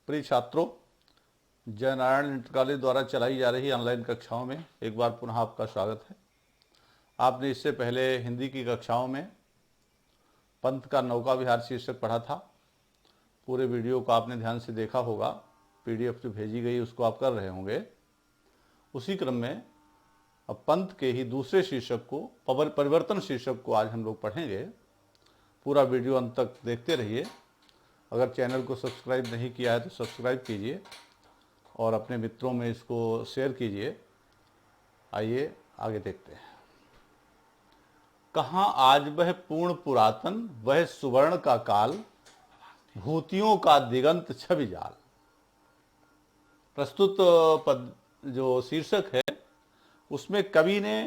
प्रिय छात्रों, जय नारायण इंटर कॉलेज द्वारा चलाई जा रही ऑनलाइन कक्षाओं में एक बार पुनः आपका स्वागत है। आपने इससे पहले हिंदी की कक्षाओं में पंत का नौका विहार शीर्षक पढ़ा था। पूरे वीडियो को आपने ध्यान से देखा होगा। पीडीएफ जो भेजी गई उसको आप कर रहे होंगे। उसी क्रम में अब पंत के ही दूसरे शीर्षक को, परिवर्तन शीर्षक को आज हम लोग पढ़ेंगे। पूरा वीडियो अंत तक देखते रहिए। अगर चैनल को सब्सक्राइब नहीं किया है तो सब्सक्राइब कीजिए और अपने मित्रों में इसको शेयर कीजिए। आइए आगे देखते हैं। कहाँ आज वह पूर्ण पुरातन, वह सुवर्ण का काल, भूतियों का दिगंत छवि जाल। प्रस्तुत पद जो शीर्षक है उसमें कवि ने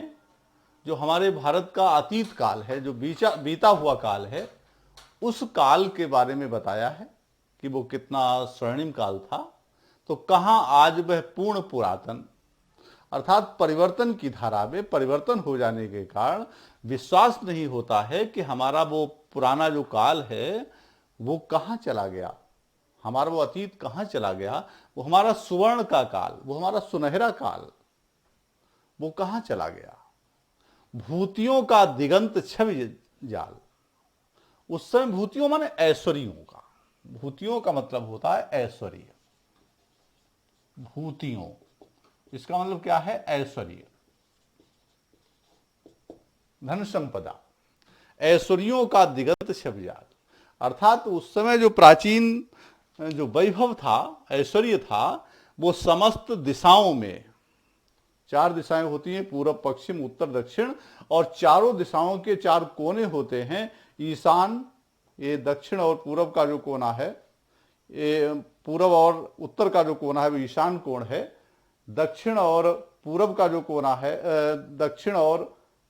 जो हमारे भारत का अतीत काल है, जो बीता हुआ काल है, उस काल के बारे में बताया है कि वो कितना स्वर्णिम काल था। तो कहाँ आज वह पूर्ण पुरातन, अर्थात परिवर्तन की धारा में परिवर्तन हो जाने के कारण विश्वास नहीं होता है कि हमारा वो पुराना जो काल है वो कहाँ चला गया, हमारा वो अतीत कहाँ चला गया, वो हमारा सुवर्ण का काल, वो हमारा सुनहरा काल, वो कहाँ चला गया। भूतियों का दिगंत छवि जाल। उस समय भूतियों माने ऐश्वर्यों का, भूतियों का मतलब होता है ऐश्वर्य। भूतियों इसका मतलब क्या है? ऐश्वर्य, धन संपदा। ऐश्वर्यों का दिगंत छवि जाल, अर्थात उस समय जो प्राचीन जो वैभव था, ऐश्वर्य था, वो समस्त दिशाओं में, चार दिशाएं होती हैं, पूर्व पश्चिम उत्तर दक्षिण, और चारों दिशाओं के चार कोने होते हैं। ईशान, ये दक्षिण और पूर्व का जो कोना है, ये पूर्व और उत्तर का जो कोना है वो ईशान कोण है। दक्षिण और पूर्व का जो कोना है, दक्षिण और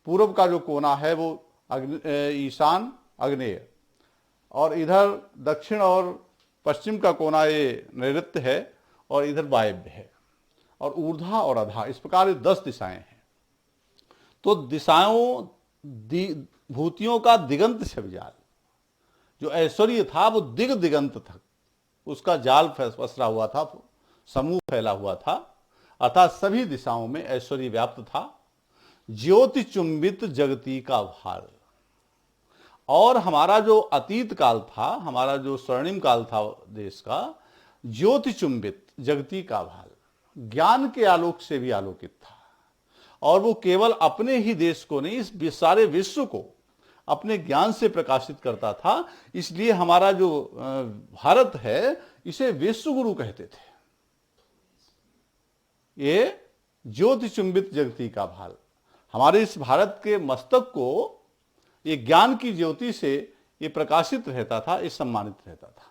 पूर्व का जो कोना है वो ईशान आग्नेय, और इधर दक्षिण और पश्चिम का कोना ये नैऋत्य है, और इधर वायव्य है, और ऊर्ध्वा और अधा, इस प्रकार ये 10 दिशाएं हैं। तो दिशाओं भूतियों का दिगंत छवि जाल, जो ऐश्वर्य था वो दिगंत तक उसका जाल पसरा हुआ था, समूह फैला हुआ था, अर्थात सभी दिशाओं में ऐश्वर्य व्याप्त था। ज्योति चुंबित जगती का भाल। और हमारा जो अतीत काल था, हमारा जो स्वर्णिम काल था देश का, ज्योति चुंबित जगती का भाल, ज्ञान के आलोक से भी आलोकित था। और वो केवल अपने ही देश को नहीं, इस सारे विश्व को अपने ज्ञान से प्रकाशित करता था। इसलिए हमारा जो भारत है इसे विश्व गुरु कहते थे। ये ज्योति चुंबित जगती का भाल, हमारे इस भारत के मस्तक को ये ज्ञान की ज्योति से ये प्रकाशित रहता था, ये सम्मानित रहता था।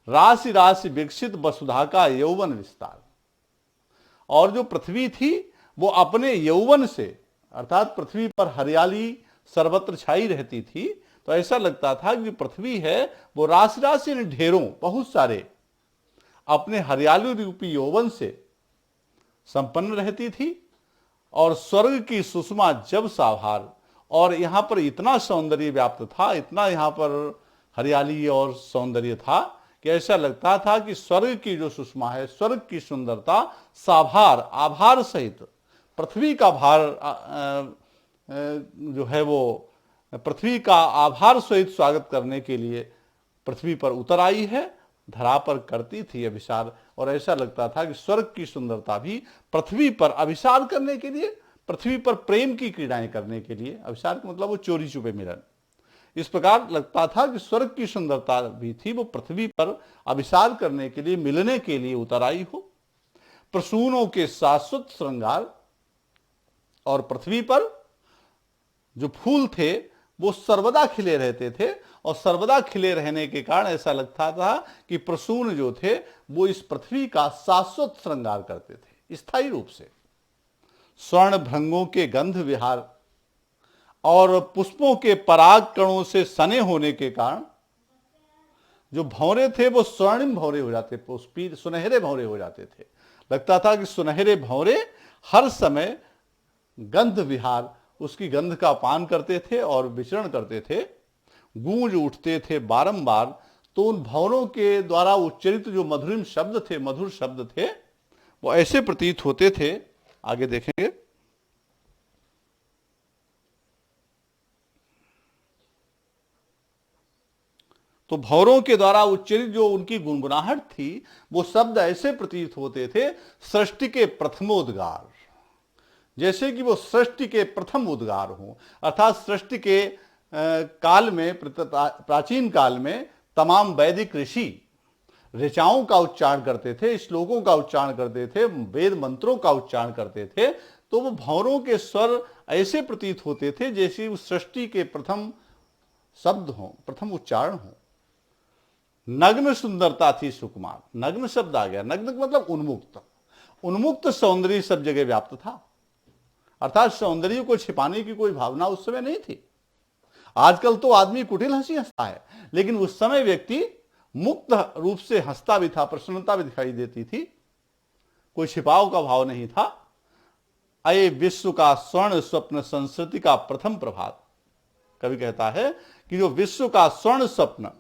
राशि राशि विकसित वसुधा का यौवन विस्तार। और जो पृथ्वी थी वो अपने यौवन से, अर्थात पृथ्वी पर हरियाली सर्वत्र छाई रहती थी, तो ऐसा लगता था कि पृथ्वी है वो राशि राशि ढेरों, बहुत सारे अपने हरियाली रूपी यौवन से संपन्न रहती थी। और स्वर्ग की सुषमा जब साभार, और यहां पर इतना सौंदर्य व्याप्त था, इतना यहां पर हरियाली और सौंदर्य था कि ऐसा लगता था कि स्वर्ग की जो सुषमा है, स्वर्ग की सुंदरता साभार, आभार सहित पृथ्वी का भार जो है वो पृथ्वी का आभार सहित स्वागत करने के लिए पृथ्वी पर उतर आई है, धरा पर करती थी अभिसार। और ऐसा लगता था कि स्वर्ग की सुंदरता भी पृथ्वी पर अभिसार करने के लिए, पृथ्वी पर प्रेम की क्रीड़ाएं करने के लिए, अभिसार का मतलब वो चोरी छुपे मिलन, इस प्रकार लगता था कि स्वर्ग की सुंदरता भी थी वो पृथ्वी पर अभिसार करने के लिए, मिलने के लिए उतर आई हो। प्रसूनों के शाश्वत श्रृंगार, और पृथ्वी पर जो फूल थे वो सर्वदा खिले रहते थे, और सर्वदा खिले रहने के कारण ऐसा लगता था कि प्रसून जो थे वो इस पृथ्वी का शाश्वत श्रृंगार करते थे, स्थायी रूप से। स्वर्ण भृंगों के गंध विहार, और पुष्पों के पराग कणों से सने होने के कारण जो भंवरे थे वो स्वर्णिम भंवरे हो जाते, पुष्पी सुनहरे भंवरे हो जाते थे। लगता था कि सुनहरे भंवरे हर समय गंध विहार, उसकी गंध का पान करते थे और विचरण करते थे, गूंज उठते थे बारंबार। तो उन भंवरों के द्वारा उच्चरित जो मधुरिम शब्द थे, मधुर शब्द थे, वो ऐसे प्रतीत होते थे, आगे देखेंगे। तो भंवरों के द्वारा उच्चरित जो उनकी गुनगुनाहट थी, वो शब्द ऐसे प्रतीत होते थे सृष्टि के प्रथमोद्गार, जैसे कि वो सृष्टि के प्रथम उद्गार हों। अर्थात सृष्टि के काल में, प्राचीन काल में तमाम वैदिक ऋषि ऋचाओं का उच्चारण करते थे, श्लोकों का उच्चारण करते थे, वेद मंत्रों का उच्चारण करते थे, तो वो भंवरों के स्वर ऐसे प्रतीत होते थे जैसे उस सृष्टि के प्रथम शब्द हों, प्रथम उच्चारण हो। नग्न सुंदरता थी सुकुमार, नग्न शब्द आ गया, नग्न मतलब उन्मुक्त, उन्मुक्त सौंदर्य सब जगह व्याप्त था। अर्थात सौंदर्य को छिपाने की कोई भावना उस समय नहीं थी। आजकल तो आदमी कुटिल हंसी हंसता है, लेकिन उस समय व्यक्ति मुक्त रूप से हंसता भी था, प्रसन्नता भी दिखाई देती थी, कोई छिपाव का भाव नहीं था। अये विश्व का स्वर्ण स्वप्न संस्कृति का प्रथम प्रभात, कवि कहता है कि जो विश्व का स्वर्ण स्वप्न,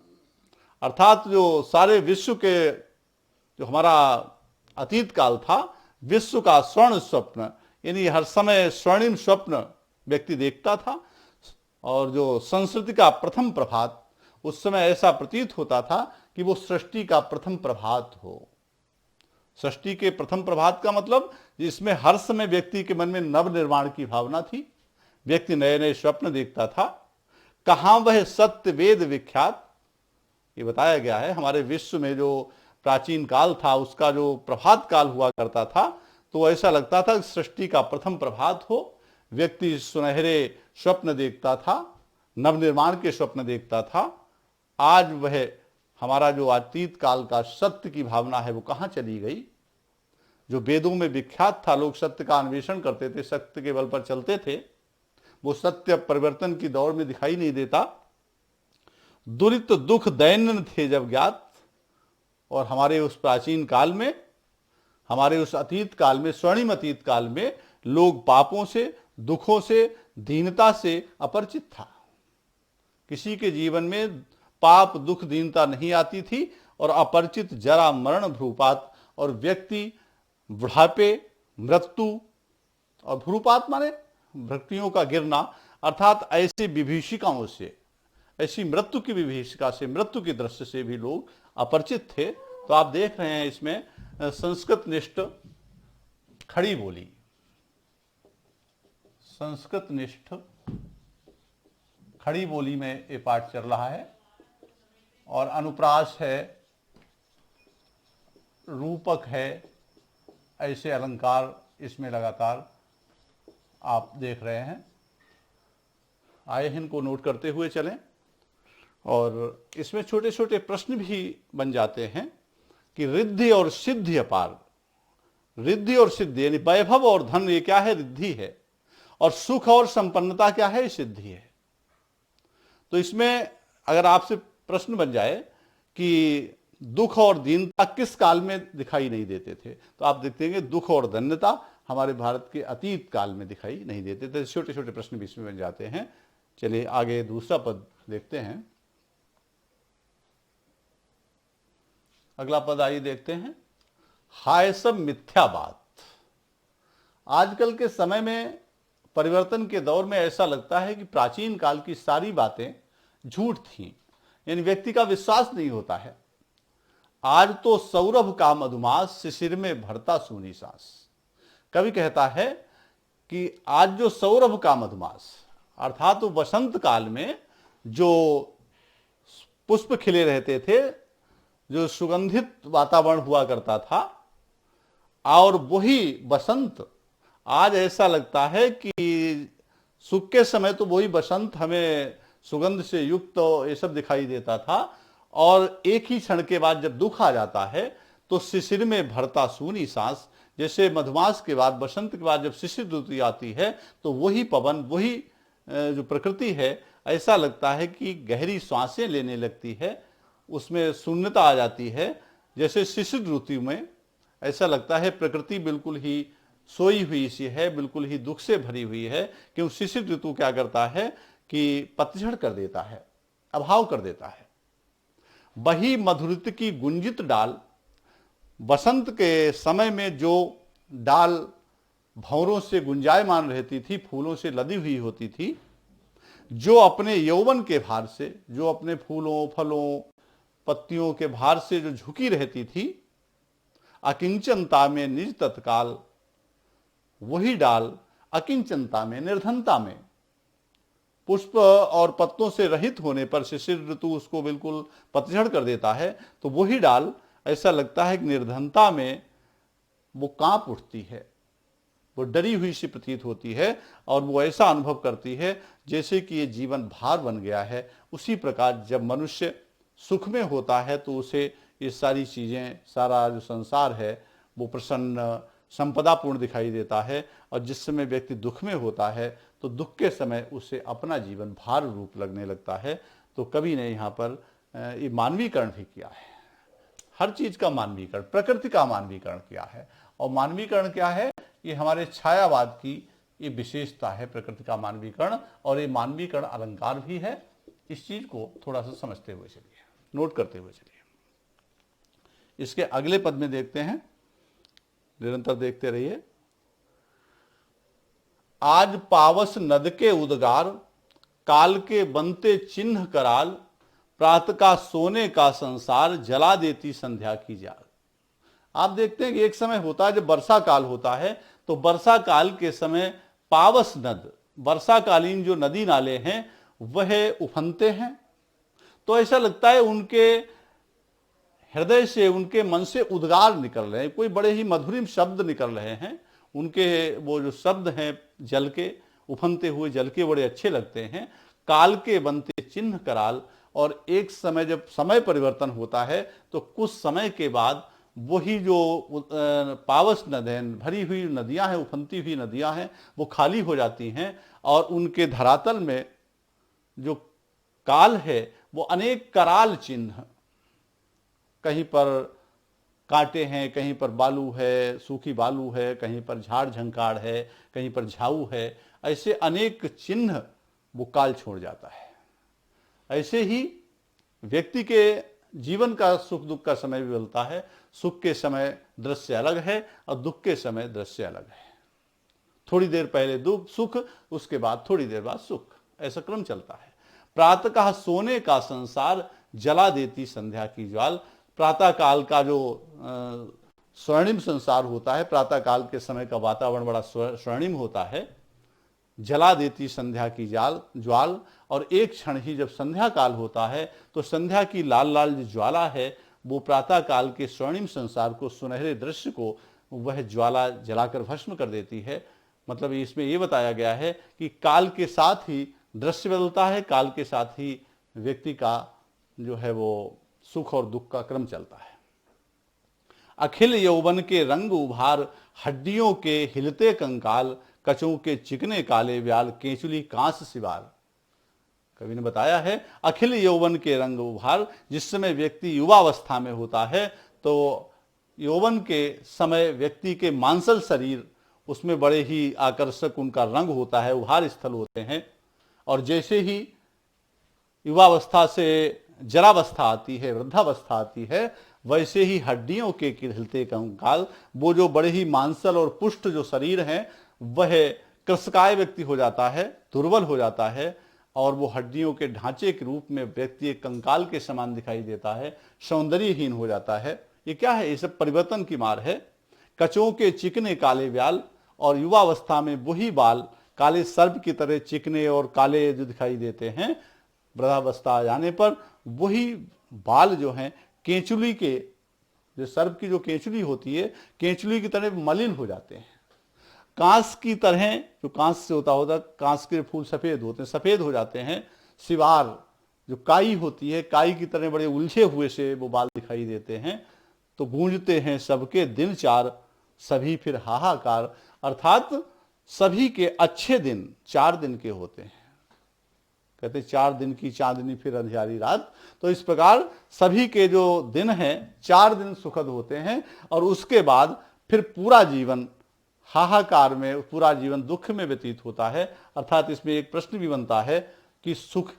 अर्थात जो सारे विश्व के, जो हमारा अतीत काल था, विश्व का स्वर्ण स्वप्न, यानी हर समय स्वर्णिम स्वप्न व्यक्ति देखता था। और जो संस्कृति का प्रथम प्रभात, उस समय ऐसा प्रतीत होता था कि वो सृष्टि का प्रथम प्रभात हो। सृष्टि के प्रथम प्रभात का मतलब इसमें हर समय व्यक्ति के मन में नव निर्माण की भावना थी, व्यक्ति नए नए स्वप्न देखता था। कहां वह सत्य वेद विख्यात, ये बताया गया है। हमारे विश्व में जो प्राचीन काल था, उसका जो प्रभात काल हुआ करता था, तो ऐसा लगता था सृष्टि का प्रथम प्रभात हो, व्यक्ति सुनहरे स्वप्न देखता था, नवनिर्माण के स्वप्न देखता था। आज वह हमारा जो अतीत काल का सत्य की भावना है, वो कहाँ चली गई? जो वेदों में विख्यात था, लोग सत्य का अन्वेषण करते थे, सत्य के बल पर चलते थे, वो सत्य परिवर्तन की दौड़ में दिखाई नहीं देता। दुरित दुख दैन्य थे जब ज्ञात, और हमारे उस प्राचीन काल में, हमारे उस अतीत काल में, स्वर्णिम अतीत काल में, लोग पापों से, दुखों से, दीनता से अपरिचित था। किसी के जीवन में पाप, दुख, दीनता नहीं आती थी, और अपरिचित जरा, मरण, भ्रूपात, और व्यक्ति बुढ़ापे, मृत्यु, और भ्रूपात माने भक्तियों का गिरना, अर्थात ऐसी विभीषिकाओं से, ऐसी मृत्यु की विभीषिका से, मृत्यु के दृश्य से भी लोग अपरिचित थे। तो आप देख रहे हैं इसमें संस्कृत निष्ठ खड़ी बोली, संस्कृत निष्ठ खड़ी बोली में ये पाठ चल रहा है, और अनुप्रास है, रूपक है, ऐसे अलंकार इसमें लगातार आप देख रहे हैं। आए इनको नोट करते हुए चलें, और इसमें छोटे छोटे प्रश्न भी बन जाते हैं कि रिद्धि और सिद्धि अपार, रिद्धि और सिद्धि यानी वैभव और धन, ये क्या है? रिद्धि है। और सुख और संपन्नता क्या है? सिद्धि है। तो इसमें अगर आपसे प्रश्न बन जाए कि दुख और दीनता किस काल में दिखाई नहीं देते थे, तो आप देखते हैं दुख और धन्यता हमारे भारत के अतीत काल में दिखाई नहीं देते थे। छोटे छोटे प्रश्न भी इसमें बन जाते हैं। चलिए आगे दूसरा पद देखते हैं। अगला पद आइए देखते हैं। हाय सब मिथ्या बात। आजकल के समय में, परिवर्तन के दौर में ऐसा लगता है कि प्राचीन काल की सारी बातें झूठ थीं, यानी व्यक्ति का विश्वास नहीं होता है। आज तो सौरभ का मधुमास, शिशिर में भरता सूनी सांस। कवि कहता है कि आज जो सौरभ का मधुमास, अर्थात तो वसंत काल में जो पुष्प खिले रहते थे, जो सुगंधित वातावरण हुआ करता था, और वही बसंत आज ऐसा लगता है कि सुख के समय तो वही बसंत हमें सुगंध से युक्त तो ये सब दिखाई देता था, और एक ही क्षण के बाद जब दुख आ जाता है तो शिशिर में भरता सूनी सांस। जैसे मधुमास के बाद, बसंत के बाद जब शिशिर ऋतु आती है, तो वही पवन, वही जो प्रकृति है, ऐसा लगता है कि गहरी सांसें लेने लगती है, उसमें शून्यता आ जाती है। जैसे शिशिर ऋतु में ऐसा लगता है प्रकृति बिल्कुल ही सोई हुई सी है, बिल्कुल ही दुख से भरी हुई है। क्योंकि शिशिर ऋतु क्या करता है कि पतझड़ कर देता है, अभाव कर देता है। वही मधुरित की गुंजित डाल। बसंत के समय में जो डाल भंवरों से गुंजायमान रहती थी, फूलों से लदी हुई होती थी, जो अपने यौवन के भार से, जो अपने फूलों फलों पत्तियों के भार से जो झुकी रहती थी, अकिंचनता में निज तत्काल, वही डाल अकिंचनता में, निर्धनता में, पुष्प और पत्तों से रहित होने पर, शिशिर ऋतु उसको बिल्कुल पतझड़ कर देता है, तो वही डाल ऐसा लगता है कि निर्धनता में वो कांप उठती है, वो डरी हुई सी प्रतीत होती है और वो ऐसा अनुभव करती है जैसे कि ये जीवन भार बन गया है। उसी प्रकार जब मनुष्य सुख में होता है तो उसे ये सारी चीजें, सारा जो संसार है वो प्रसन्न संपदापूर्ण दिखाई देता है, और जिस समय व्यक्ति दुख में होता है तो दुख के समय उसे अपना जीवन भार रूप लगने लगता है। तो कवि ने यहाँ पर ये मानवीकरण भी किया है, हर चीज का मानवीकरण, प्रकृति का मानवीकरण किया है। और मानवीकरण क्या है? ये हमारे छायावाद की ये विशेषता है, प्रकृति का मानवीकरण। और ये मानवीकरण अलंकार भी है। इस चीज को थोड़ा सा समझते हुए चलिए, नोट करते हुए चलिए। इसके अगले पद में देखते हैं, निरंतर देखते रहिए। आज पावस नद के उद्गार, काल के बनते चिन्ह कराल, प्रातः का सोने का संसार, जला देती संध्या की जाल। आप देखते हैं कि एक समय होता है जब वर्षा काल होता है, तो वर्षा काल के समय पावस नद, वर्षाकालीन जो नदी नाले हैं वह उफनते हैं। तो ऐसा लगता है उनके हृदय से, उनके मन से उद्गार निकल रहे हैं, कोई बड़े ही मधुरिम शब्द निकल रहे हैं। उनके वो जो शब्द हैं जल के, उफनते हुए जल के, बड़े अच्छे लगते हैं। काल के बनते चिन्ह कराल, और एक समय जब समय परिवर्तन होता है तो कुछ समय के बाद वही जो पावस नदें, भरी हुई नदियां हैं, उफनती हुई नदियां हैं, वो खाली हो जाती हैं, और उनके धरातल में जो काल है वो अनेक कराल चिन्ह, कहीं पर कांटे हैं, कहीं पर बालू है, सूखी बालू है, कहीं पर झाड़ झंकाड़ है, कहीं पर झाऊ है, ऐसे अनेक चिन्ह वो काल छोड़ जाता है। ऐसे ही व्यक्ति के जीवन का सुख दुख का समय भी बदलता है। सुख के समय दृश्य अलग है और दुख के समय दृश्य अलग है। थोड़ी देर पहले दुख सुख, उसके बाद थोड़ी देर बाद सुख, ऐसा क्रम चलता है। प्रातः का सोने का संसार, जला देती संध्या की ज्वाल। प्रातः काल का जो स्वर्णिम संसार होता है, प्रातः काल के समय का वातावरण बड़ा स्वर्णिम होता है, जला देती संध्या की ज्वाल। और एक क्षण ही जब संध्या काल होता है तो संध्या की लाल लाल जो ज्वाला है वो प्रातः काल के स्वर्णिम संसार को, सुनहरे दृश्य को, वह ज्वाला जलाकर भस्म कर देती है। मतलब इसमें यह बताया गया है कि काल के साथ ही दृश्य बदलता है, काल के साथ ही व्यक्ति का जो है वो सुख और दुख का क्रम चलता है। अखिल यौवन के रंग उभार, हड्डियों के हिलते कंकाल, कचों के चिकने काले व्याल, केंचुली कांस सिवार। कवि ने बताया है अखिल यौवन के रंग उभार, जिस समय व्यक्ति युवावस्था में होता है तो यौवन के समय व्यक्ति के मांसल शरीर, उसमें बड़े ही आकर्षक उनका रंग होता है, उभार स्थल होते हैं। और जैसे ही युवावस्था से जरावस्था आती है, वृद्धावस्था आती है, वैसे ही हड्डियों के हिलते कंकाल, वो जो बड़े ही मांसल और पुष्ट जो शरीर हैं वह कृशकाय व्यक्ति हो जाता है, दुर्बल हो जाता है, और वो हड्डियों के ढांचे के रूप में व्यक्ति एक कंकाल के समान दिखाई देता है, सौंदर्यहीन हो जाता है। ये क्या है? ये सब परिवर्तन की मार है। कचों के चिकने काले व्याल, और युवावस्था में वही बाल काले सर्प की तरह चिकने और काले जो दिखाई देते हैं, वृद्धावस्था आ जाने पर वही बाल जो हैं केंचुली के, जो सर्प की जो केंचुली होती है, केंचुली की तरह मलिन हो जाते हैं। कांस की तरह, जो कांस से होता कांस के फूल सफेद होते हैं, सफेद हो जाते हैं। सिवार, जो काई होती है, काई की तरह बड़े उलझे हुए से वो बाल दिखाई देते हैं। तो गूंजते हैं सबके दिन चार, सभी फिर हाहाकार। अर्थात सभी के अच्छे दिन 4 दिन के होते हैं। कहते 4 दिन की चांदनी फिर अंधियारी रात। तो इस प्रकार सभी के जो दिन हैं 4 दिन सुखद होते हैं, और उसके बाद फिर पूरा जीवन हाहाकार में, पूरा जीवन दुख में व्यतीत होता है। अर्थात इसमें एक प्रश्न भी बनता है कि सुख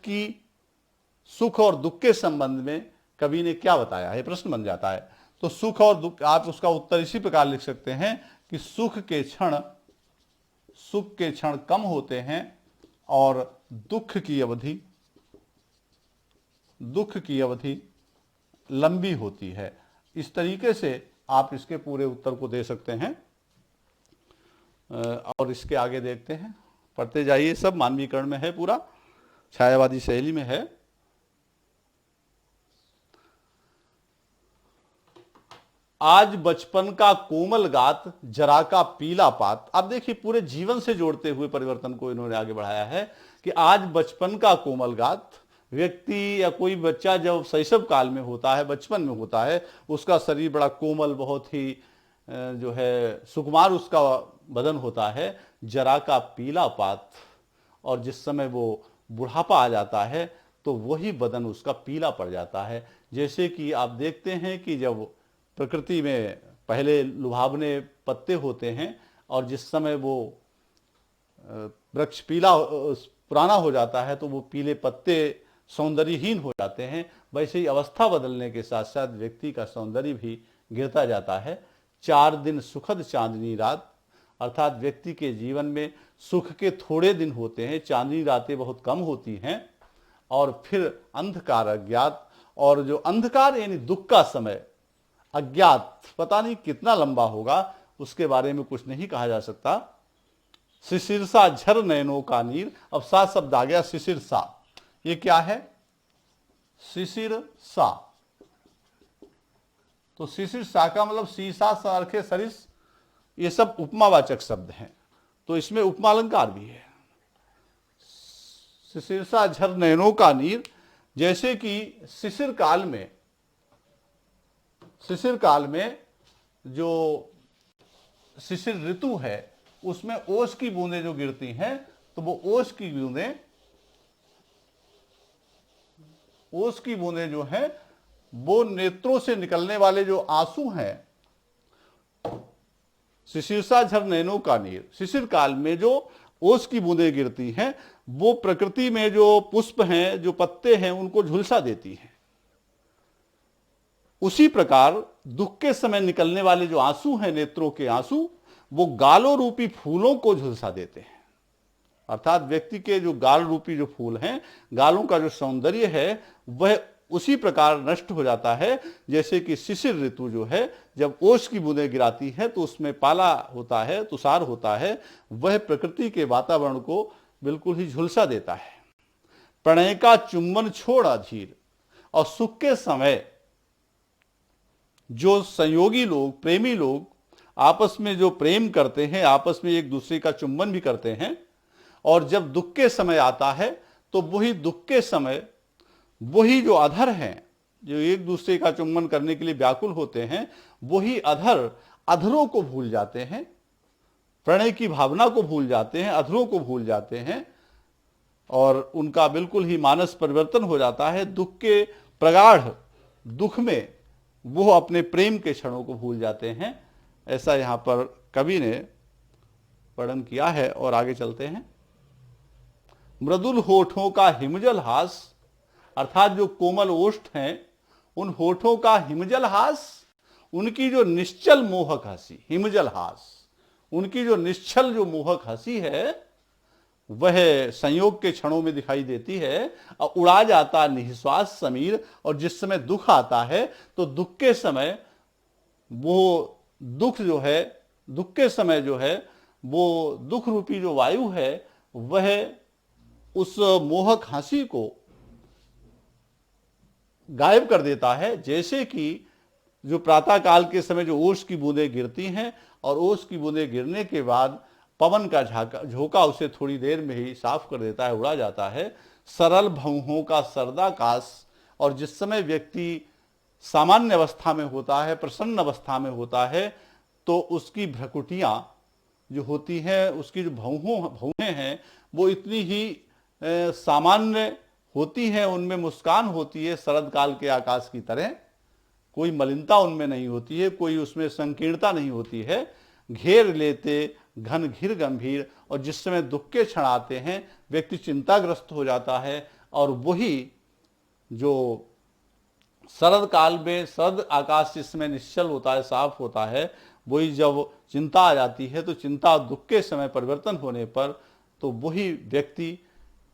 और दुख के संबंध में कवि ने क्या बताया है, प्रश्न बन जाता है। तो सुख और दुख, आप उसका उत्तर इसी प्रकार लिख सकते हैं कि सुख के क्षण कम होते हैं और दुख की अवधि लंबी होती है। इस तरीके से आप इसके पूरे उत्तर को दे सकते हैं। और इसके आगे देखते हैं, पढ़ते जाइए, सब मानवीकरण में है, पूरा छायावादी शैली में है। आज बचपन का कोमल गात, जरा का पीला पात। अब देखिए पूरे जीवन से जोड़ते हुए परिवर्तन को इन्होंने आगे बढ़ाया है कि आज बचपन का कोमल गात, व्यक्ति या कोई बच्चा जब शैशव काल में होता है, बचपन में होता है, उसका शरीर बड़ा कोमल, बहुत ही जो है सुकुमार उसका बदन होता है। जरा का पीला पात, और जिस समय वो बुढ़ापा आ जाता है तो वही बदन उसका पीला पड़ जाता है। जैसे कि आप देखते हैं कि जब प्रकृति में पहले लुभावने पत्ते होते हैं और जिस समय वो वृक्ष पुराना हो जाता है तो वो पीले पत्ते सौंदर्यहीन हो जाते हैं, वैसे ही अवस्था बदलने के साथ साथ व्यक्ति का सौंदर्य भी गिरता जाता है। 4 दिन सुखद चांदनी रात, अर्थात व्यक्ति के जीवन में सुख के थोड़े दिन होते हैं, चांदनी रातें बहुत कम होती हैं, और फिर अंधकार अज्ञात, और जो अंधकार यानी दुख का समय, अज्ञात पता नहीं कितना लंबा होगा, उसके बारे में कुछ नहीं कहा जा सकता। शिशिरसा झर नयनों का नीर, अब 7 शब्द आ गया। शिशिरसा, ये क्या है? शिशिरसा, तो शिशिरसा का मतलब सीसा, सारखे, सरिस, ये सब उपमावाचक शब्द हैं, तो इसमें उपमालंकार भी है। शिशिरसा झर नयनों का नीर, जैसे कि शिशिर काल में जो शिशिर ऋतु है उसमें ओस की बूंदें जो गिरती हैं, तो वो ओस की बूंदें जो हैं वो नेत्रों से निकलने वाले जो आंसू हैं, शिशिरसा झर नैनों का नीर, शिशिर काल में जो ओस की बूंदें गिरती हैं वो प्रकृति में जो पुष्प हैं, जो पत्ते हैं, उनको झुलसा देती हैं। उसी प्रकार दुख के समय निकलने वाले जो आंसू हैं, नेत्रों के आंसू, वो गालों रूपी फूलों को झुलसा देते हैं। अर्थात व्यक्ति के जो गाल रूपी जो फूल हैं, गालों का जो सौंदर्य है, वह उसी प्रकार नष्ट हो जाता है जैसे कि शिशिर ऋतु जो है, जब ओस की बूंदें गिराती है तो उसमें पाला होता है, तुषार होता है, वह प्रकृति के वातावरण को बिल्कुल ही झुलसा देता है। प्रणय का चुंबन छोड़ अधीर, और सुख के समय जो संयोगी लोग, प्रेमी लोग आपस में जो प्रेम करते हैं, आपस में एक दूसरे का चुंबन भी करते हैं, और जब दुख के समय आता है तो वही दुख के समय वही जो अधर हैं, जो एक दूसरे का चुंबन करने के लिए व्याकुल होते हैं, वही अधरों को भूल जाते हैं, प्रणय की भावना को भूल जाते हैं, अधरों को भूल जाते हैं, और उनका बिल्कुल ही मानस परिवर्तन हो जाता है। दुख के प्रगाढ़ दुख में वो अपने प्रेम के क्षणों को भूल जाते हैं। ऐसा यहाँ पर कवि ने वर्णन किया है। और आगे चलते हैं। मृदुल होठों का हिमजल हास, अर्थात जो कोमल ओष्ठ हैं, उन होठों का हिमजल हास, उनकी जो निश्चल मोहक हंसी, हिमजल हास, उनकी जो निश्चल जो मोहक हंसी है, वह संयोग के क्षणों में दिखाई देती है। और उड़ा जाता निःश्वास समीर, और जिस समय दुख आता है तो दुख के समय वो दुख जो है, दुख के समय जो है वो दुख रूपी जो वायु है वह उस मोहक हंसी को गायब कर देता है। जैसे कि जो प्रातः काल के समय जो ओस की बूंदें गिरती हैं, और ओस की बूंदें गिरने के बाद पवन का झोंका उसे थोड़ी देर में ही साफ कर देता है, उड़ा जाता है। सरल भौहों का सरदाकाश, और जिस समय व्यक्ति सामान्य अवस्था में होता है, प्रसन्न अवस्था में होता है, तो उसकी भ्रकुटियां जो होती हैं, उसकी जो भौहें हैं, वो इतनी ही सामान्य होती हैं, उनमें मुस्कान होती है शरद काल के आकाश की तरह, कोई मलिनता उनमें नहीं होती है, कोई उसमें संकीर्णता नहीं होती है। घेर लेते घन घिर गंभीर, और जिस समय दुख के क्षण आते हैं व्यक्ति चिंताग्रस्त हो जाता है, और वही जो शरद काल में शरद आकाश जिसमें निश्चल होता है, साफ होता है, वही जब चिंता आ जाती है तो चिंता दुख के समय परिवर्तन होने पर तो वही व्यक्ति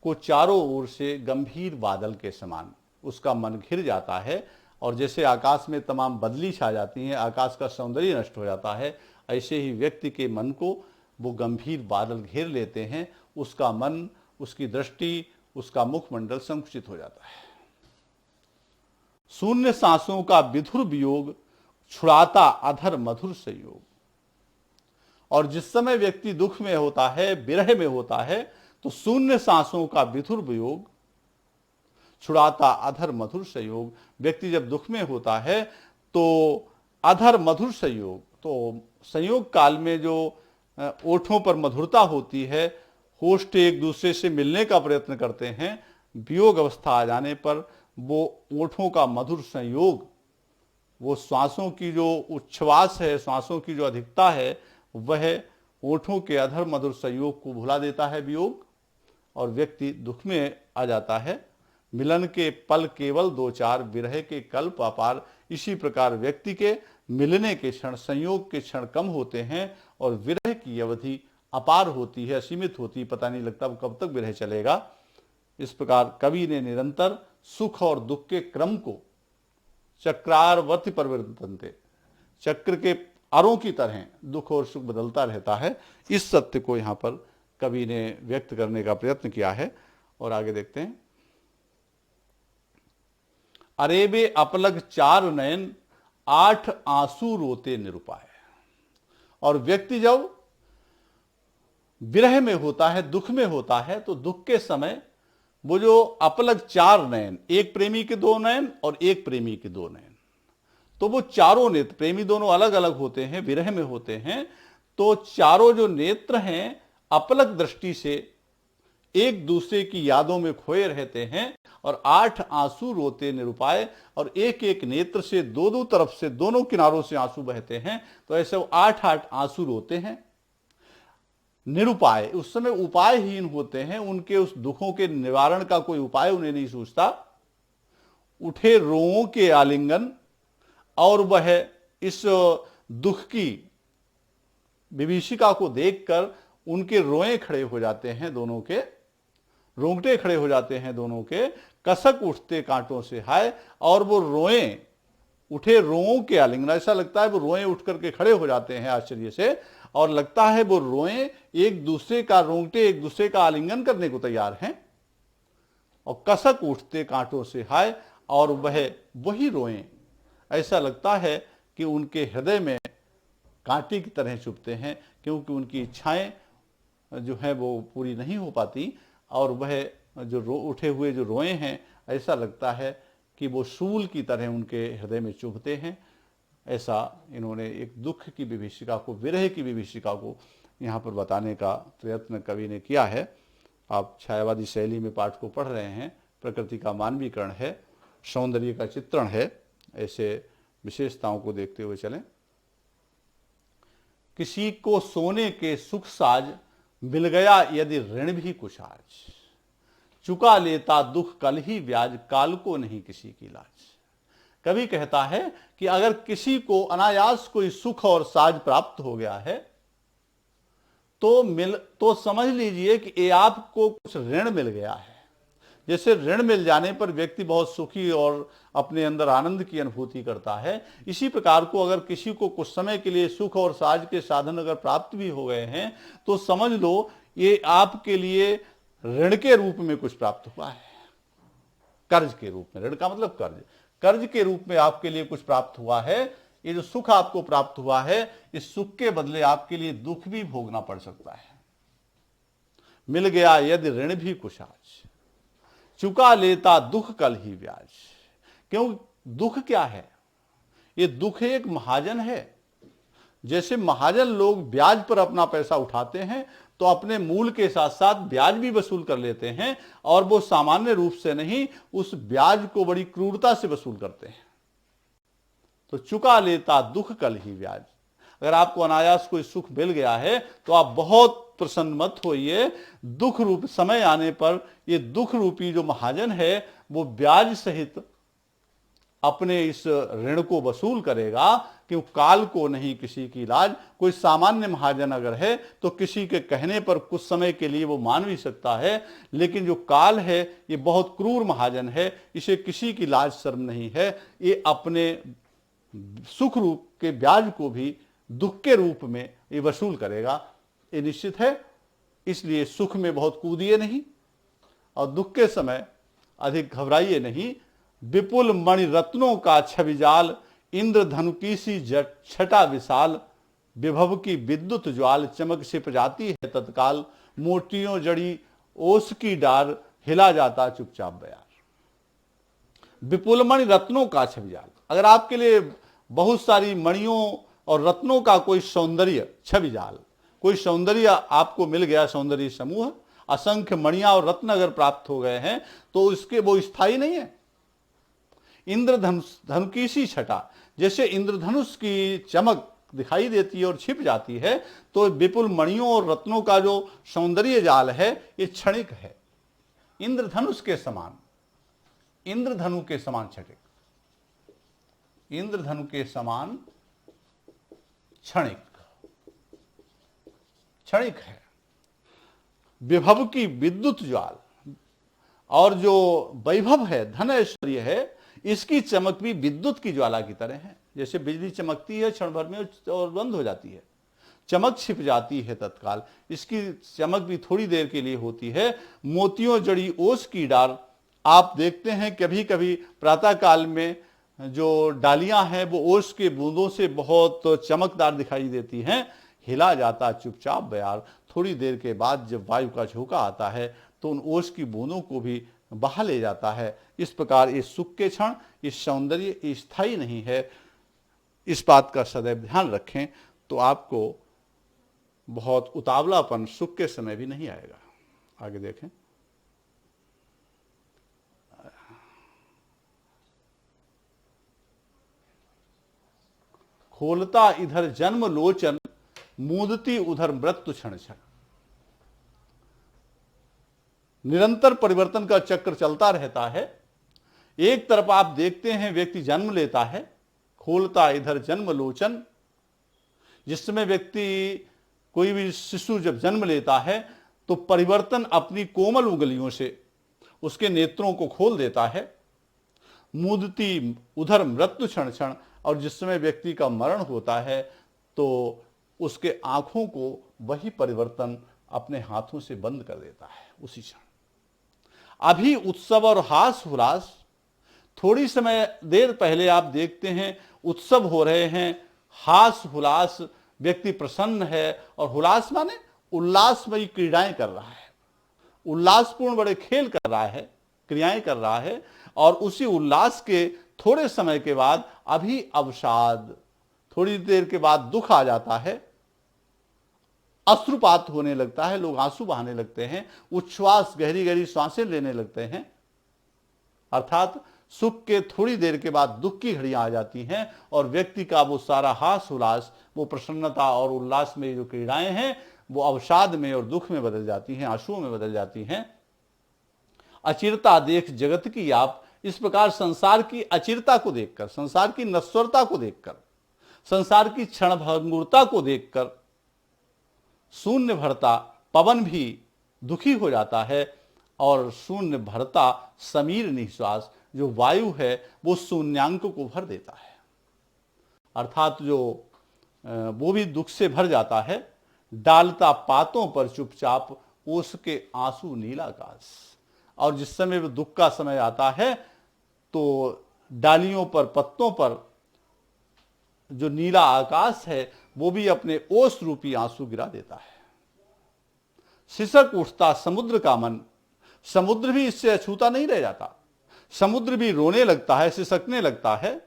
को चारों ओर से गंभीर बादल के समान उसका मन घिर जाता है, और जैसे आकाश में तमाम बदली छा जाती हैं, आकाश का सौंदर्य नष्ट हो जाता है, ऐसे ही व्यक्ति के मन को वो गंभीर बादल घेर लेते हैं, उसका मन, उसकी दृष्टि, उसका मुखमंडल संकुचित हो जाता है। शून्य सांसों का विधुर वियोग छुड़ाता अधर मधुर संयोग। और जिस समय व्यक्ति दुख में होता है, विरह में होता है, तो शून्य सांसों का विधुर वियोग छुड़ाता अधर मधुर संयोग। व्यक्ति जब दुख में होता है तो अधर मधुर संयोग, तो संयोग काल में जो ओठों पर मधुरता होती है, होष्ठ एक दूसरे से मिलने का प्रयत्न करते हैं, वियोग अवस्था आ जाने पर वो ओठों का मधुर संयोग, वो श्वासों की जो उच्छ्वास है, श्वासों की जो अधिकता है, वह ओठों के अधर मधुर संयोग को भुला देता है वियोग, और व्यक्ति दुख में आ जाता है। मिलन के पल केवल दो चार, विरह के कल्प अपार। इसी प्रकार व्यक्ति के मिलने के क्षण, संयोग के क्षण कम होते हैं और विरह की अवधि अपार होती है, असीमित होती है, पता नहीं लगता वो कब तक विरह चलेगा। इस प्रकार कवि ने निरंतर सुख और दुख के क्रम को चक्रारवर्ती परिवर्तनते, चक्र के अरों की तरह दुख और सुख बदलता रहता है, इस सत्य को यहाँ पर कवि ने व्यक्त करने का प्रयत्न किया है। और आगे देखते हैं। अरे बे अपलग चार नयन, आठ आंसू रोते निरुपाय। और व्यक्ति जब विरह में होता है, दुख में होता है, तो दुख के समय वो जो अपलग चार नयन, एक प्रेमी के दो नयन और एक प्रेमी के दो नयन, तो वो चारों नेत्र, प्रेमी दोनों अलग अलग होते हैं, विरह में होते हैं, तो चारों जो नेत्र हैं अपलग दृष्टि से एक दूसरे की यादों में खोए रहते हैं, और आठ आंसू रोते निरुपाय। और एक एक नेत्र से दो दो तरफ से, दोनों किनारों से आंसू बहते हैं, तो ऐसे वो आठ आठ आंसू रोते हैं। निरुपाय, उस समय उपायहीन होते हैं, उनके उस दुखों के निवारण का कोई उपाय उन्हें नहीं सूझता। उठे रोओं के आलिंगन, और वह इस दुख की विभीषिका को देखकर उनके रोए खड़े हो जाते हैं, दोनों के रोंगटे खड़े हो जाते हैं दोनों के, कसक उठते कांटों से हाय। और वो रोए, उठे रोओं के आलिंगन, ऐसा लगता है वो रोए उठ करके खड़े हो जाते हैं आश्चर्य से, और लगता है वो रोए एक दूसरे का, रोंगटे एक दूसरे का आलिंगन करने को तैयार हैं। और कसक उठते कांटों से हाय, और वह वही रोए, ऐसा लगता है कि उनके हृदय में कांटे की तरह चुभते हैं, क्योंकि उनकी इच्छाएं जो है वो पूरी नहीं हो पाती, और वह जो उठे हुए जो रोए हैं, ऐसा लगता है कि वो शूल की तरह उनके हृदय में चुभते हैं। ऐसा इन्होंने एक दुख की विभीषिका को, विरह की विभीषिका को यहाँ पर बताने का प्रयत्न कवि ने किया है। आप छायावादी शैली में पाठ को पढ़ रहे हैं, प्रकृति का मानवीकरण है, सौंदर्य का चित्रण है, ऐसे विशेषताओं को देखते हुए चलें। किसी को सोने के सुख साज, मिल गया यदि ऋण भी कुछ आज। चुका लेता दुख कल ही ब्याज, काल को नहीं किसी की लाज। कवि कहता है कि अगर किसी को अनायास कोई सुख और साज प्राप्त हो गया है तो समझ लीजिए कि ये आपको कुछ ऋण मिल गया है। जैसे ऋण मिल जाने पर व्यक्ति बहुत सुखी और अपने अंदर आनंद की अनुभूति करता है, इसी प्रकार को अगर किसी को कुछ समय के लिए सुख और साज के साधन अगर प्राप्त भी हो गए हैं, तो समझ लो ये आपके लिए ऋण के रूप में कुछ प्राप्त हुआ है, कर्ज के रूप में। ऋण का मतलब कर्ज, कर्ज के रूप में आपके लिए कुछ प्राप्त हुआ है। ये जो सुख आपको प्राप्त हुआ है, इस सुख के बदले आपके लिए दुख भी भोगना पड़ सकता है। मिल गया यदि ऋण भी कुछ आज, चुका लेता दुख कल ही ब्याज। क्यों दुख क्या है? ये दुख एक महाजन है। जैसे महाजन लोग ब्याज पर अपना पैसा उठाते हैं, तो अपने मूल के साथ साथ ब्याज भी वसूल कर लेते हैं, और वो सामान्य रूप से नहीं, उस ब्याज को बड़ी क्रूरता से वसूल करते हैं। तो चुका लेता दुख कल ही ब्याज। अगर आपको अनायास कोई सुख मिल गया है तो आप बहुत प्रसन्न मत होइए, दुख रूप समय आने पर ये दुख रूपी जो महाजन है वो ब्याज सहित अपने इस ऋण को वसूल करेगा, क्योंकि काल को नहीं किसी की लाज। कोई सामान्य महाजन अगर है तो किसी के कहने पर कुछ समय के लिए वो मान भी सकता है, लेकिन जो काल है ये बहुत क्रूर महाजन है, इसे किसी की लाज शर्म नहीं है। ये अपने सुख रूप के ब्याज को भी दुख के रूप में ये वसूल करेगा, ये निश्चित है। इसलिए सुख में बहुत कूदिए नहीं और दुख के समय अधिक घबराइए नहीं। विपुल मणि रत्नों का छविजाल, इंद्रधनु की सी छटा विशाल, विभव की विद्युत ज्वाल, चमक छिप जाती है तत्काल, मोतियों जड़ी ओस की डार, हिला जाता चुपचाप बयार। विपुल मणि रत्नों का छविजाल, अगर आपके लिए बहुत सारी मणियों और रत्नों का कोई सौंदर्य छविजाल, कोई सौंदर्य आपको मिल गया, सौंदर्य समूह, असंख्य मणियां और रत्न अगर प्राप्त हो गए हैं तो उसके वो स्थायी नहीं है। इंद्रधनु की सी छटा, जैसे इंद्रधनुष की चमक दिखाई देती है और छिप जाती है, तो विपुल मणियों और रत्नों का जो सौंदर्य जाल है ये क्षणिक है, इंद्रधनुष के समान, इंद्रधनु के समान छटिक, इंद्रधनु के समान क्षणिक, क्षणिक है। विभव की विद्युत ज्वाल, और जो वैभव है, धन ऐश्वर्य है, इसकी चमक भी विद्युत की ज्वाला की तरह है। जैसे बिजली चमकती है क्षण भर में और बंद हो जाती है, चमक छिप जाती है तत्काल, इसकी चमक भी थोड़ी देर के लिए होती है। मोतियों जड़ी ओस की डार, आप देखते हैं कभी कभी प्रातः काल में जो डालियां हैं वो ओस के बूंदों से बहुत चमकदार दिखाई देती हैं। हिला जाता चुपचाप बयार, थोड़ी देर के बाद जब वायु का झोंका आता है तो उन ओस की बूंदों को भी बहा ले जाता है। इस प्रकार ये सुख के क्षण, इस सौंदर्य स्थायी नहीं है, इस बात का सदैव ध्यान रखें, तो आपको बहुत उतावलापन सुख के समय भी नहीं आएगा। आगे देखें। खोलता इधर जन्म लोचन, मूदती उधर मृत्यु क्षण क्षण। निरंतर परिवर्तन का चक्र चलता रहता है। एक तरफ आप देखते हैं व्यक्ति जन्म लेता है, खोलता इधर जन्म लोचन, जिस समय व्यक्ति, कोई भी शिशु जब जन्म लेता है तो परिवर्तन अपनी कोमल उंगलियों से उसके नेत्रों को खोल देता है। मूदती उधर मृत्यु क्षण क्षण, और जिस समय व्यक्ति का मरण होता है तो उसके आंखों को वही परिवर्तन अपने हाथों से बंद कर देता है उसी क्षण। अभी उत्सव और हास हुलास, थोड़ी समय देर पहले आप देखते हैं उत्सव हो रहे हैं, हास हुलास, व्यक्ति प्रसन्न है, और हुलास माने उल्लासमयी क्रीड़ाएं कर रहा है, उल्लासपूर्ण बड़े खेल कर रहा है, क्रियाएं कर रहा है, और उसी उल्लास के थोड़े समय के बाद अभी अवसाद, थोड़ी देर के बाद दुख आ जाता है, अश्रुपात होने लगता है, लोग आंसू बहाने लगते हैं, उच्छ्वास, गहरी गहरी सांसें लेने लगते हैं। अर्थात सुख के थोड़ी देर के बाद दुख की घड़ियां आ जाती हैं और व्यक्ति का वो सारा हास उल्लास, वो प्रसन्नता और उल्लास में जो क्रीड़ाएं हैं वो अवसाद में और दुख में बदल जाती हैं, आंसुओं में बदल जाती हैं। अचिरता देख जगत की आप, इस प्रकार संसार की अचिरता को देखकर, संसार की नश्वरता को देखकर, संसार की क्षणभंगुरता को देखकर शून्य भरता पवन भी दुखी हो जाता है, और शून्य भरता समीर निश्वास, जो वायु है वो शून्यांक को भर देता है। अर्थात जो वो भी दुख से भर जाता है। डालता पातों पर चुपचाप उसके आंसू नीलाकाश, और जिस समय वो दुख का समय आता है तो डालियों पर, पत्तों पर जो नीला आकाश है वो भी अपने ओस रूपी आंसू गिरा देता है। सिसक उठता समुद्र का मन, समुद्र भी इससे अछूता नहीं रह जाता, समुद्र भी रोने लगता है, सिसकने लगता है।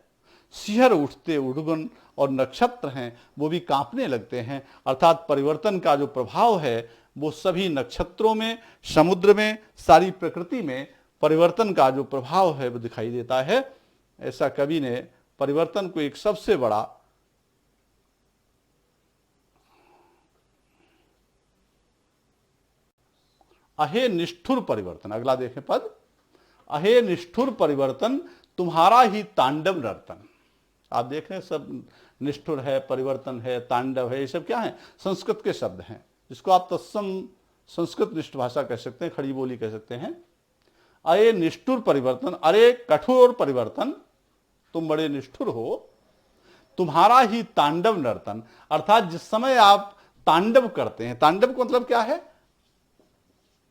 सिहर उठते उड़गुन और नक्षत्र हैं वो भी कांपने लगते हैं। अर्थात परिवर्तन का जो प्रभाव है वो सभी नक्षत्रों में, समुद्र में, सारी प्रकृति में परिवर्तन का जो प्रभाव है वो दिखाई देता है। ऐसा कवि ने परिवर्तन को एक सबसे बड़ा अहे निष्ठुर परिवर्तन, अगला देखें पद, अहे निष्ठुर परिवर्तन, तुम्हारा ही तांडव नर्तन। आप देख रहे हैं सब निष्ठुर है, परिवर्तन है, तांडव है, ये सब क्या है? संस्कृत के शब्द हैं, जिसको आप तत्सम संस्कृत निष्ठ भाषा कह सकते हैं, खड़ी बोली कह सकते हैं। अरे निष्ठुर परिवर्तन, अरे कठोर परिवर्तन, तुम बड़े निष्ठुर हो। तुम्हारा ही तांडव नर्तन, अर्थात जिस समय आप तांडव करते हैं, तांडव का मतलब क्या है?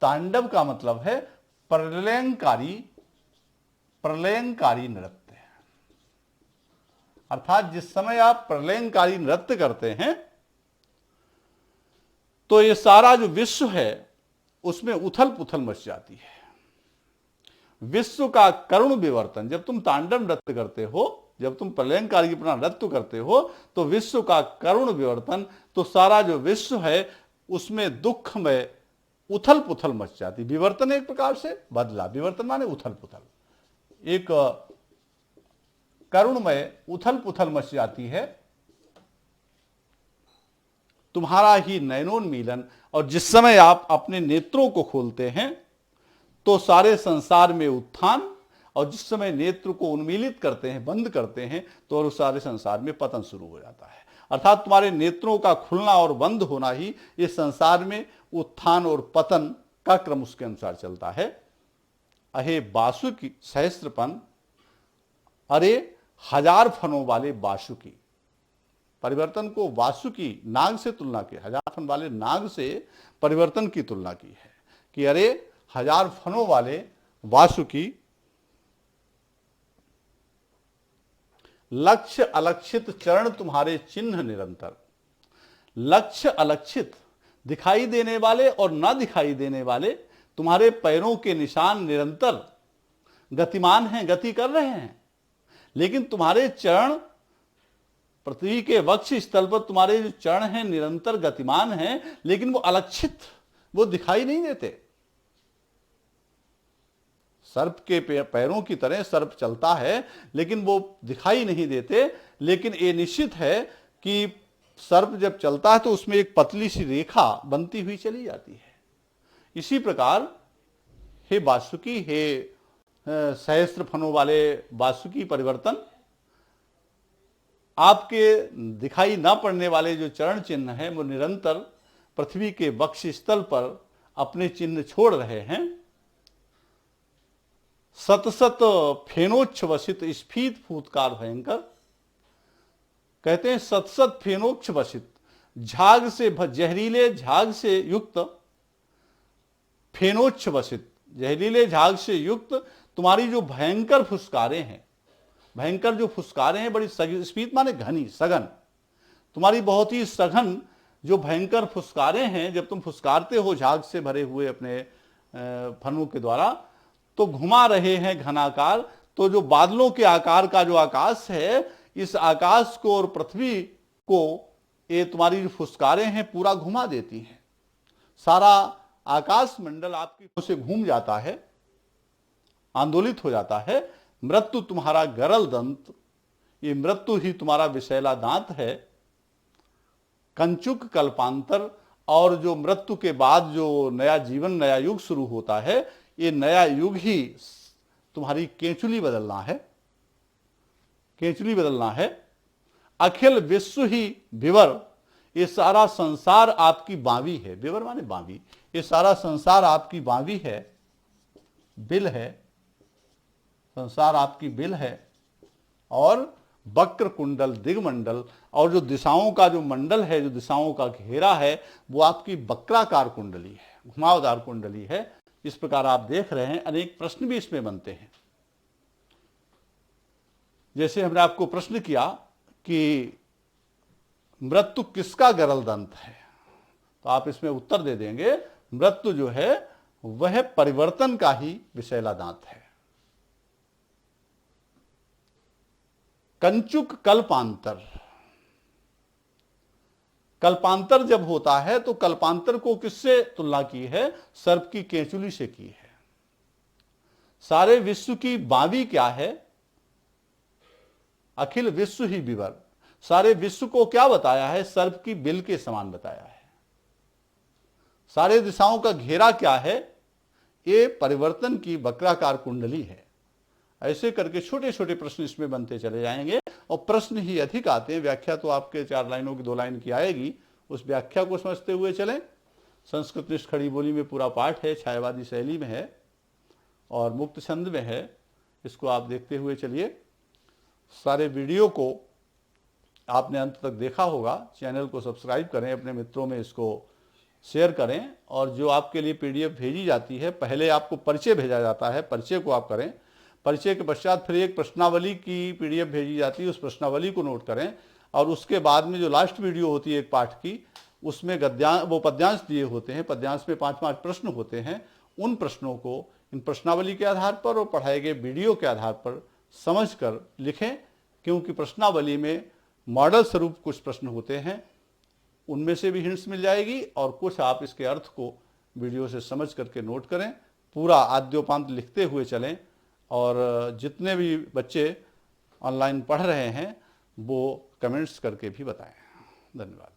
तांडव का मतलब है प्रलयंकारी नृत्य। अर्थात जिस समय आप प्रलयंकारी नृत्य करते हैं तो ये सारा जो विश्व है उसमें उथल पुथल मच जाती है। विश्व का करुण विवर्तन, जब तुम तांडव नृत्य करते हो, जब तुम प्रलयंकारी अपना नृत्य करते हो तो विश्व का करुण विवर्तन, तो सारा जो विश्व है उसमें दुख में उथल पुथल मच जाती। विवर्तन एक प्रकार से बदला, विवर्तन माने उथल पुथल, एक करुणमय उथल पुथल मच जाती है। तुम्हारा ही नयनोन्मीलन, और जिस समय आप अपने नेत्रों को खोलते हैं तो सारे संसार में उत्थान, और जिस समय नेत्र को उन्मीलित करते हैं, बंद करते हैं, तो और सारे संसार में पतन शुरू हो जाता है। अर्थात तुम्हारे नेत्रों का खुलना और बंद होना ही इस संसार में उत्थान और पतन का क्रम उसके अनुसार चलता है। अहे बासुकी सहस्त्रपन, अरे हजार फनों वाले बासुकी। परिवर्तन को वासुकी नाग से तुलना की, हजार फन वाले नाग से परिवर्तन की तुलना की है कि अरे हजार फनों वाले वासुकी। लक्ष्य अलक्षित चरण तुम्हारे चिन्ह निरंतर। लक्ष्य अलक्षित, दिखाई देने वाले और ना दिखाई देने वाले तुम्हारे पैरों के निशान निरंतर गतिमान हैं, गति कर रहे हैं, लेकिन तुम्हारे चरण पृथ्वी के वक्ष स्थल पर तुम्हारे जो चरण हैं निरंतर गतिमान हैं, लेकिन वो अलक्षित, वो दिखाई नहीं देते। सर्प के पैरों की तरह सर्प चलता है लेकिन वो दिखाई नहीं देते। लेकिन ये निश्चित है कि सर्प जब चलता है तो उसमें एक पतली सी रेखा बनती हुई चली जाती है। इसी प्रकार हे वासुकी, हे सहस्त्र फनों वाले वासुकी परिवर्तन, आपके दिखाई ना पड़ने वाले जो चरण चिन्ह हैं वो निरंतर पृथ्वी के वक्ष स्थल पर अपने चिन्ह छोड़ रहे हैं। सतसत फेनोच्छ्वसित स्फीत फूतकार भयंकर, कहते हैं सतसत फेनोच्छ्वसित, झाग से जहरीले झाग से युक्त, फेनोच्छ्वसित जहरीले झाग से युक्त तुम्हारी जो भयंकर फुसकारें हैं, भयंकर जो फुसकारें हैं, बड़ी स्फीत माने घनी, सघन, तुम्हारी बहुत ही सघन जो भयंकर फुसकारें हैं, जब तुम फुसकारते हो झाग से भरे हुए अपने फनों के द्वारा, तो घुमा रहे हैं घनाकार। तो जो बादलों के आकार का जो आकाश है, इस आकाश को और पृथ्वी को ये तुम्हारी जो फुसकारें हैं पूरा घुमा देती हैं। सारा आकाश मंडल आपकी से घूम जाता है, आंदोलित हो जाता है। मृत्यु तुम्हारा गरल दंत, ये मृत्यु ही तुम्हारा विषैला दांत है। कंचुक कल्पांतर, और जो मृत्यु के बाद जो नया जीवन, नया युग शुरू होता है, ये नया युग ही तुम्हारी केंचुली बदलना है, केंचुली बदलना है। अखिल विश्व ही विवर, ये सारा संसार आपकी बावी है। विवर माने बावी, ये सारा संसार आपकी बावी है, बिल है, संसार आपकी बिल है। और वक्र कुंडल दिग्मंडल, और जो दिशाओं का जो मंडल है, जो दिशाओं का घेरा है, वो आपकी वक्राकार कुंडली है, घुमावदार कुंडली है। इस प्रकार आप देख रहे हैं, अनेक प्रश्न भी इसमें बनते हैं। जैसे हमने आपको प्रश्न किया कि मृत्यु किसका गरल दंत है, तो आप इसमें उत्तर दे देंगे मृत्यु जो है वह परिवर्तन का ही विषैला दांत है। कंचुक कल्पांतर, कल्पांतर जब होता है तो कल्पांतर को किससे तुलना की है? सर्प की केंचुली से की है। सारे विश्व की बावी क्या है? अखिल विश्व ही विवर, सारे विश्व को क्या बताया है? सर्प की बिल के समान बताया है। सारे दिशाओं का घेरा क्या है? ये परिवर्तन की वक्राकार कुंडली है। ऐसे करके छोटे छोटे प्रश्न इसमें बनते चले जाएंगे और प्रश्न ही अधिक आते हैं। व्याख्या तो आपके 4 लाइनों की 2 लाइन की आएगी, उस व्याख्या को समझते हुए चलें। संस्कृतनिष्ठ खड़ी बोली में पूरा पाठ है, छायावादी शैली में है और मुक्त छंद में है। इसको आप देखते हुए चलिए। सारे वीडियो को आपने अंत तक देखा होगा। चैनल को सब्सक्राइब करें, अपने मित्रों में इसको शेयर करें। और जो आपके लिए पीडीएफ भेजी जाती है, पहले आपको परिचय भेजा जाता है, परिचय को आप करें। परिचय के पश्चात फिर एक प्रश्नावली की पीडीएफ भेजी जाती है, उस प्रश्नावली को नोट करें। और उसके बाद में जो लास्ट वीडियो होती है एक पाठ की, उसमें पद्यांश दिए होते हैं। पद्यांश में 5-5 प्रश्न होते हैं। उन प्रश्नों को इन प्रश्नावली के आधार पर और पढ़ाए गए वीडियो के आधार पर समझकर लिखें, क्योंकि प्रश्नावली में मॉडल स्वरूप कुछ प्रश्न होते हैं, उनमें से भी हिंट्स मिल जाएगी और कुछ आप इसके अर्थ को वीडियो से समझ करके नोट करें। पूरा आद्योपांत लिखते हुए चलें। और जितने भी बच्चे ऑनलाइन पढ़ रहे हैं वो कमेंट्स करके भी बताएं। धन्यवाद।